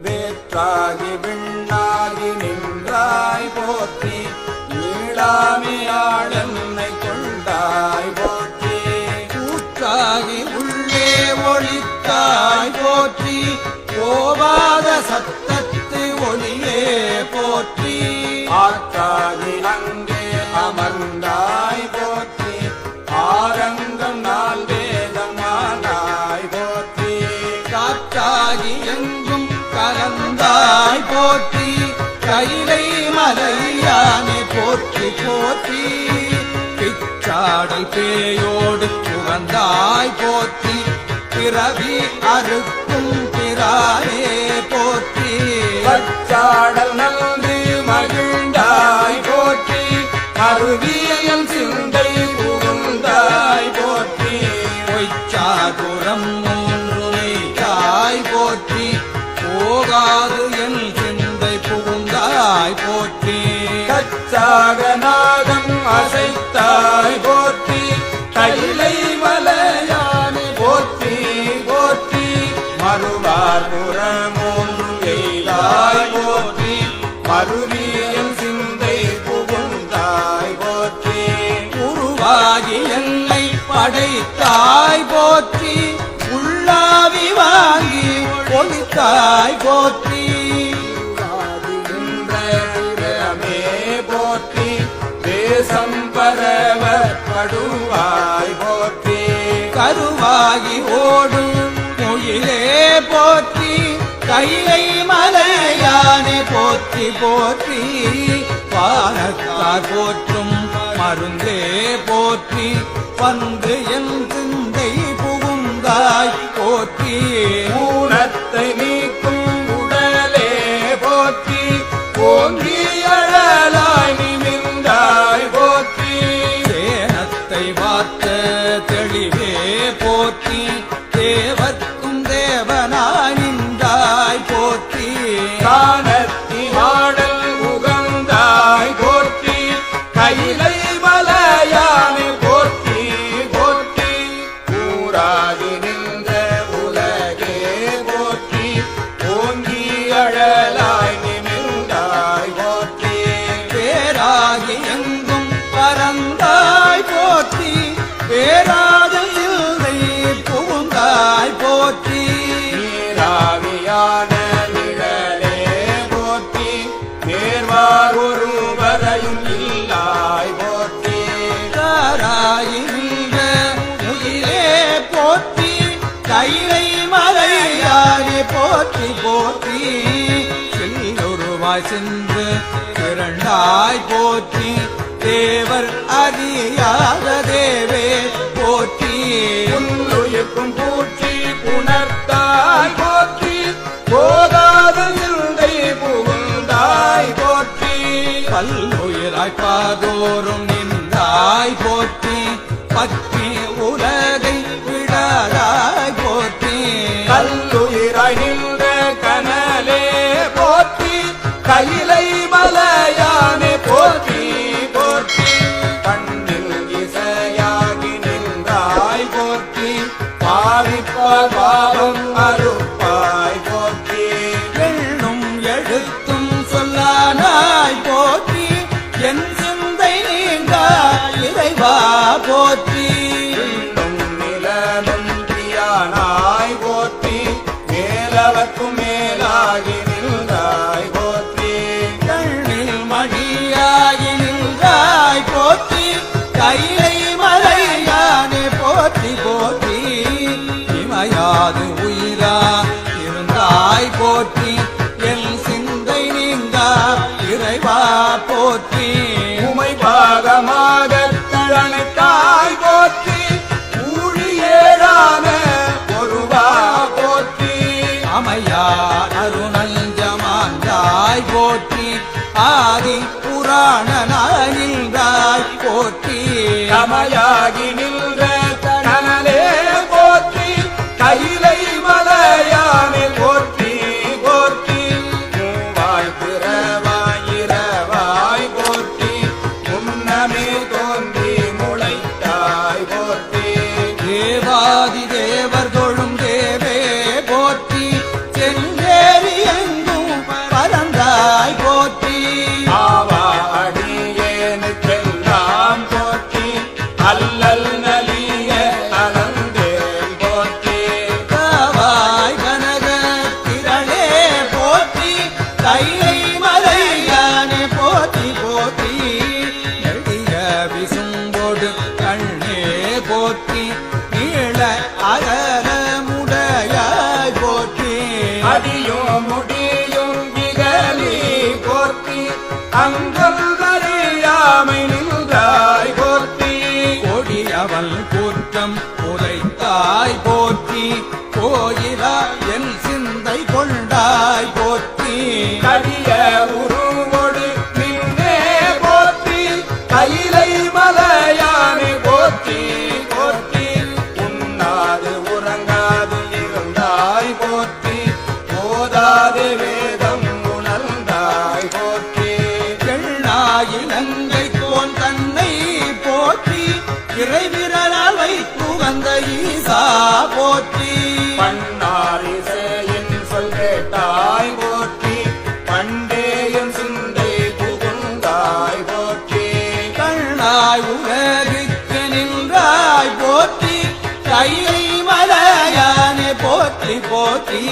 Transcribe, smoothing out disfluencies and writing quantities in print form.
வேற்றாகி விண்ணாகி நின்றாய் போற்றி நீளாமையாளன்னை கொண்டாய் போற்றி கூற்றாகி உள்ளே ஒளித்தாய் போற்றி கோவாத சத்தத்து ஒளியே போற்றி ஆற்றாகி அங்கே அமர்ந்தாய் போற்றி ஆரங்கம் நாள் வேதமானாய் போற்றி காற்றாகி எங்கும் கலந்தாய் போற்றி கைலை மலையானே போற்றி போற்றி பிச்சாடல் பேயோடு புகழ்ந்தாய் போற்றி பிறவி அறுக்கும் பிறாரே போற்றி பச்சாடல் நன்று மகிழ்ந்தாய் போற்றி அருவியல் சிந்தை புகுந்தாய் போற்றி பொய்ச்சாதுரம் மூன்று நெய்தாய் போற்றி போகாது என் சிந்தை புகுந்தாய் போற்றி கச்சாகநாதம் அசைத்தாய் போற்றி கைலை மலையானே போற்றி போற்றி மறுவார் புறமூன்று எய்தாய் போற்றி மறுவியல் சிந்தை புகுந்தாய் போற்றி உருவாகி என்னை படைத்தாய் போற்றி உள்ளாவி வாங்கி ஒளித்தாய் போற்றி போற்றி தேசம் பரவ படுவாய் போற்றி கருவாகி ஓடும் முயிலே போற்றி கைலை மலையானே போற்றி போற்றி வானத்தார் போற்றும் மருந்தே போற்றி வந்து என் சிந்தை புகுந்தாய் போற்றி ஊனத்தை நீக்கும் உடலே போற்றி ஓங்கி அழலாய் நிமிர்ந்தாய் போற்றி சேனத்தை வார்த்த தெளிவே போற்றி தேவர்க்கும் தேவனாய் நின்றாய் போற்றி காணத்தி ஆடல் உகந்தாய் போற்றி கைலை மலையானே போற்றி போற்றி ஊராகி நின்ற உலகே போற்றி ஓங்கி அழலாய் நிமிர்ந்தாய் போற்றி பேராகி எங்கும் பறந்தாய் போற்றி பேராதல் இல்லை புகுந்தாய் போற்றி நீராவியான நிழலே போற்றி நேர்வார் ஒருவரையும் இல்லாய் போற்றி தாராயி நின்ற முயிலே போற்றி கைலை மலையானே போற்றி போற்றி செல்லுருவாய் சென்று திரண்டாய் போற்றி தேவர் அறியாத தேவே போற்றி உள்ளுயிர்க்கும் பூச்சி புணர்த்தாய் போற்றி போதாத சிந்தை புகுந்தாய் போற்றி பல்லுயிராய் பாதோறும் நின்றாய் போற்றி பற்றி உலகை விடாதாய் போற்றி கல்லுயிராய் நின்ற கனலே போற்றி கைலை மலையானே போற்றி போற்றி கண்ணில் இசையாகி நின்றாய் போற்றி பாவிப்பார் பாவம் அறுப்பாய் போற்றி எண்ணும் எழுத்தும் சொல்லானாய் போற்றி என் சிந்தை நீங்க இறைவா போற்றி எண்ணும் நிலனும் பிரியானாய் போற்றி மேலவர்க்கும் மேலாகி நின்றாய் போற்றி கண்ணில் மணியாகி நின்றாய் போற்றி கைலை மலையானே போற்றி போற்றி இமையாது உயிரா இருந்தாய் போற்றி என் சிந்தை நீங்க இறைவா போற்றி உமை பாகமாக தழனைத்தாய் போற்றி ஊழியேழான ஒருவா போற்றி அமையா அருணஞ்சமாந்தாய் போற்றி ஆதி புராணனாய் நின்றாய் போற்றி அமையாகி நின்ற கனலே போற்றி கைலை மலையானே போற்றி போற்றி மூவாய் பிறவாயிரவாய் போற்றி முன்னமே தோன்றி முளைத்தாய் போற்றி தேவாதி தேவர் தொழும் தேவே போற்றி செஞ்சேரி ஆயும் முடியும் இகலி போற்றி அங்கம் அறியாமை நின்றாய் போற்றி கொடியவள் கூற்றம் உரைத்தாய் போற்றி கோயிலா என் சிந்தை கொண்டாய் போற்றி கடிய உருவொடு நின்னே போற்றி கைலை மலையானை போற்றி போற்றி உண்ணாது உறங்காது இருந்தாய் போற்றி போதாது வேதம் உணர்ந்தாய் போற்றி எண்ணாயிலங்கை கோன் தன்னை போற்றி இறைவிரலால் வைத்து வந்த ஈசா போற்றி பன்னாரிசையின் சொல் கேட்டாய் போற்றி பண்டேயும் சிந்தை புகுந்தாய் போற்றி கண்ணாய் உலகிற்கு நின்றாய் போற்றி கையை மலையானே போற்றி போற்றி